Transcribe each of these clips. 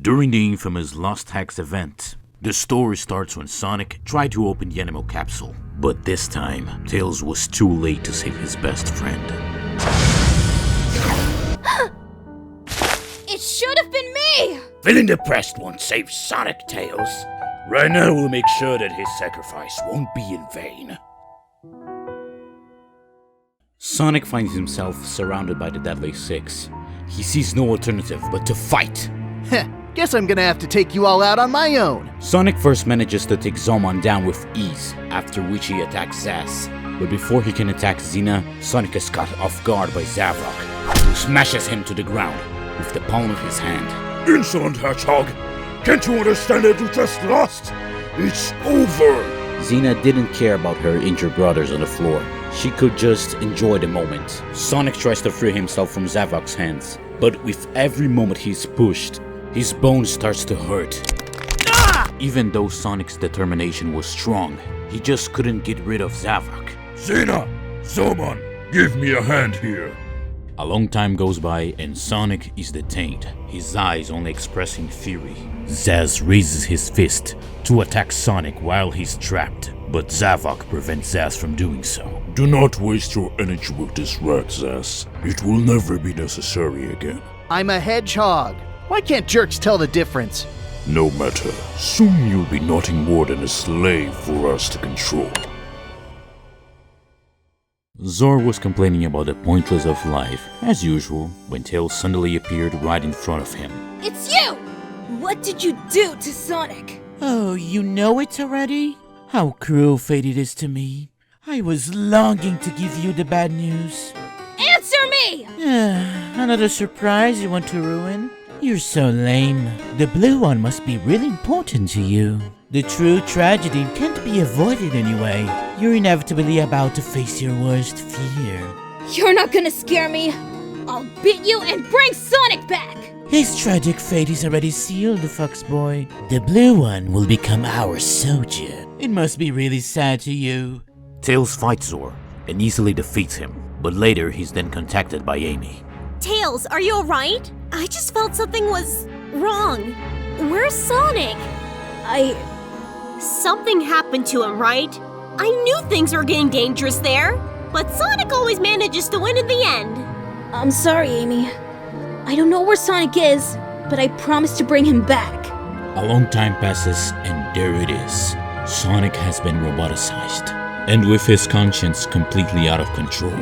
During the infamous Lost Hex event, the story starts when Sonic tried to open the Animal Capsule, but this time, Tails was too late to save his best friend. It should have been me! Feeling depressed won't save Sonic, Tails. Right now we'll make sure that his sacrifice won't be in vain. Sonic finds himself surrounded by the Deadly Six. He sees no alternative but to fight. Heh, guess I'm gonna have to take you all out on my own. Sonic first manages to take Zomon down with ease, after which he attacks Zaz. But before he can attack Xena, Sonic is caught off guard by Zavok, who smashes him to the ground with the palm of his hand. Insolent Hedgehog! Can't you understand that you just lost? It's over! Xena didn't care about her injured brothers on the floor. She could just enjoy the moment. Sonic tries to free himself from Zavok's hands, but with every moment he's pushed, his bone starts to hurt. Even though Sonic's determination was strong, he just couldn't get rid of Zavok. Xena! Zomon! Give me a hand here! A long time goes by and Sonic is detained, his eyes only expressing fury. Zaz raises his fist to attack Sonic while he's trapped, but Zavok prevents Zaz from doing so. Do not waste your energy with this rat, Zaz. It will never be necessary again. I'm a hedgehog. Why can't jerks tell the difference? No matter. Soon you'll be nothing more than a slave for us to control. Zor was complaining about the pointless of life, as usual, when Tails suddenly appeared right in front of him. It's you! What did you do to Sonic? Oh, you know it already? How cruel fate it is to me. I was longing to give you the bad news. Answer me! Another surprise you want to ruin? You're so lame. The blue one must be really important to you. The true tragedy can't be avoided anyway. You're inevitably about to face your worst fear. You're not gonna scare me. I'll beat you and bring Sonic back! His tragic fate is already sealed, Fox Boy. The blue one will become our soldier. It must be really sad to you. Tails fights Zor and easily defeats him, but later he's then contacted by Amy. Tails, are you alright? I just felt something was wrong. Where's Sonic? Something happened to him, right? I knew things were getting dangerous there, but Sonic always manages to win in the end. I'm sorry, Amy. I don't know where Sonic is, but I promise to bring him back. A long time passes and there it is. Sonic has been roboticized. And with his conscience completely out of control,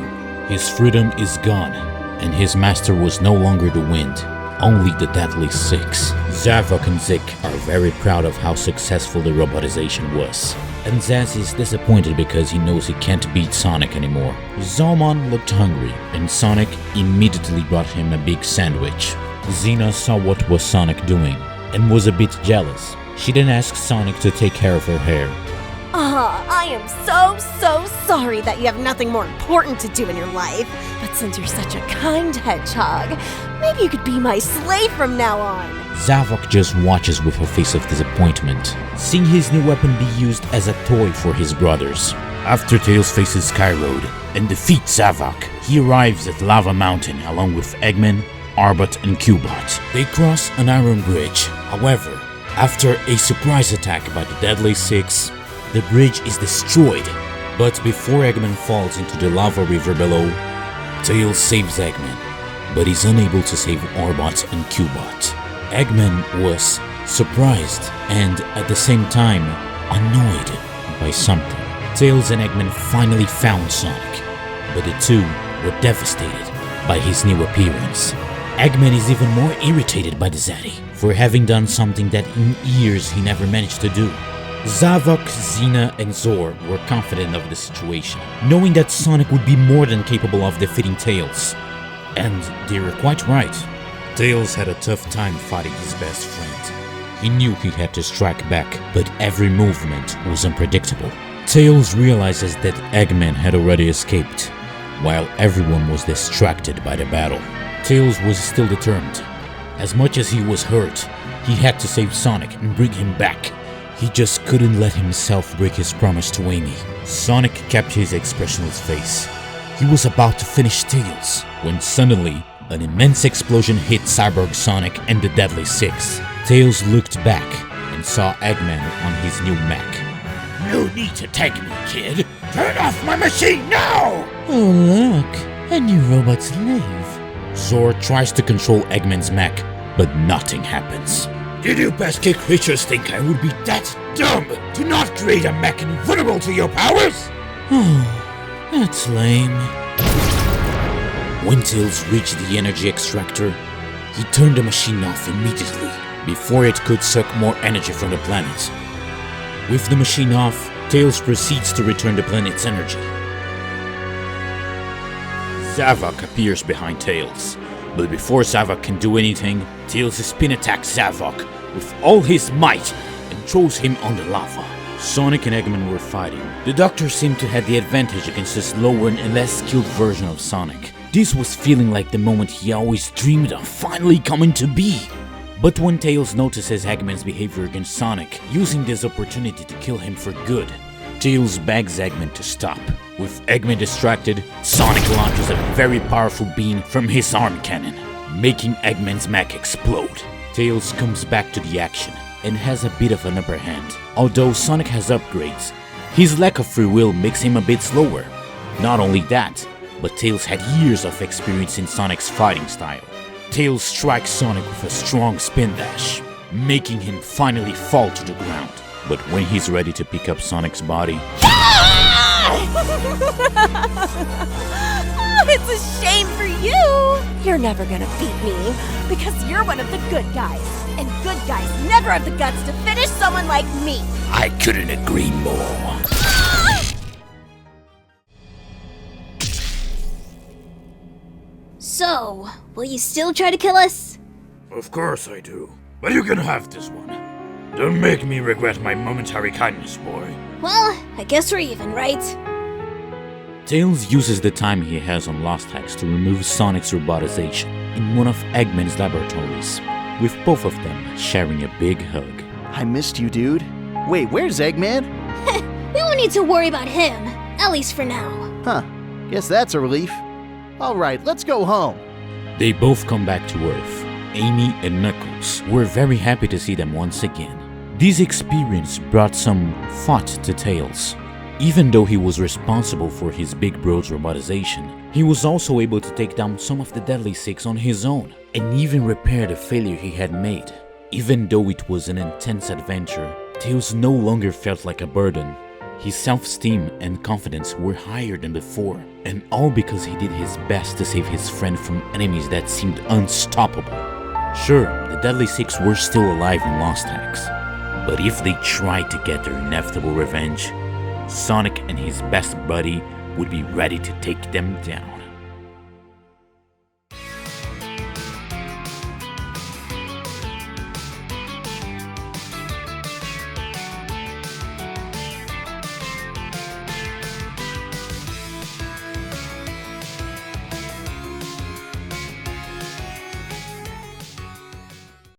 his freedom is gone, and his master was no longer the wind, only the Deadly Six. Zavok and Zik are very proud of how successful the robotization was. And Zaz is disappointed because he knows he can't beat Sonic anymore. Zomon looked hungry, and Sonic immediately brought him a big sandwich. Xena saw what was Sonic doing, and was a bit jealous. She then asked Sonic to take care of her hair. I am so sorry that you have nothing more important to do in your life. But since you're such a kind hedgehog, maybe you could be my slave from now on. Zavok just watches with a face of disappointment, seeing his new weapon be used as a toy for his brothers. After Tails faces Skyroad and defeats Zavok, he arrives at Lava Mountain along with Eggman, Arbot, and Cubot. They cross an iron bridge. However, after a surprise attack by the Deadly Six, the bridge is destroyed. But before Eggman falls into the lava river below, Tails saves Eggman, but he's unable to save Arbot and Cubot. Eggman was surprised and at the same time annoyed by something. Tails and Eggman finally found Sonic, but the two were devastated by his new appearance. Eggman is even more irritated by the Zaddy for having done something that in years he never managed to do. Zavok, Xena, and Zor were confident of the situation, knowing that Sonic would be more than capable of defeating Tails. And they were quite right. Tails had a tough time fighting his best friend. He knew he had to strike back, but every movement was unpredictable. Tails realizes that Eggman had already escaped, while everyone was distracted by the battle. Tails was still determined. As much as he was hurt, he had to save Sonic and bring him back. He just couldn't let himself break his promise to Amy. Sonic kept his expressionless face. He was about to finish Tails, when suddenly, an immense explosion hit Cyborg Sonic and the Deadly Six. Tails looked back and saw Eggman on his new mech. No need to tag me, kid. Turn off my machine now! Oh, look, a new robot slave. Zor tries to control Eggman's mech, but nothing happens. Did you basket creatures think I would be that dumb to not create a mech invulnerable to your powers? Oh, that's lame. When Tails reached the energy extractor, he turned the machine off immediately before it could suck more energy from the planet. With the machine off, Tails proceeds to return the planet's energy. Zavok appears behind Tails, but before Zavok can do anything, Tails spin attacks Zavok with all his might and throws him on the lava. Sonic and Eggman were fighting. The Doctor seemed to have the advantage against the slower and less skilled version of Sonic. This was feeling like the moment he always dreamed of finally coming to be. But when Tails notices Eggman's behavior against Sonic, using this opportunity to kill him for good, Tails begs Eggman to stop. With Eggman distracted, Sonic launches a very powerful beam from his arm cannon, making Eggman's mech explode. Tails comes back to the action and has a bit of an upper hand. Although Sonic has upgrades, his lack of free will makes him a bit slower. Not only that, but Tails had years of experience in Sonic's fighting style. Tails strikes Sonic with a strong spin dash, making him finally fall to the ground. But when he's ready to pick up Sonic's body, Oh, it's a shame for you! You're never gonna beat me, because you're one of the good guys. And good guys never have the guts to finish someone like me. I couldn't agree more. So, will you still try to kill us? Of course I do. But you can have this one. Don't make me regret my momentary kindness, boy. Well, I guess we're even, right? Tails uses the time he has on Lost Hex to remove Sonic's robotization in one of Eggman's laboratories, with both of them sharing a big hug. I missed you, dude. Wait, where's Eggman? We won't need to worry about him, at least for now. Huh, guess that's a relief. Alright, let's go home. They both come back to Earth. Amy and Knuckles were very happy to see them once again. This experience brought some thought to Tails. Even though he was responsible for his big bro's robotization, he was also able to take down some of the Deadly Six on his own, and even repair the failure he had made. Even though it was an intense adventure, Tails no longer felt like a burden. His self-esteem and confidence were higher than before, and all because he did his best to save his friend from enemies that seemed unstoppable. Sure, the Deadly Six were still alive in Lost Hex, but if they tried to get their inevitable revenge, Sonic and his best buddy would be ready to take them down.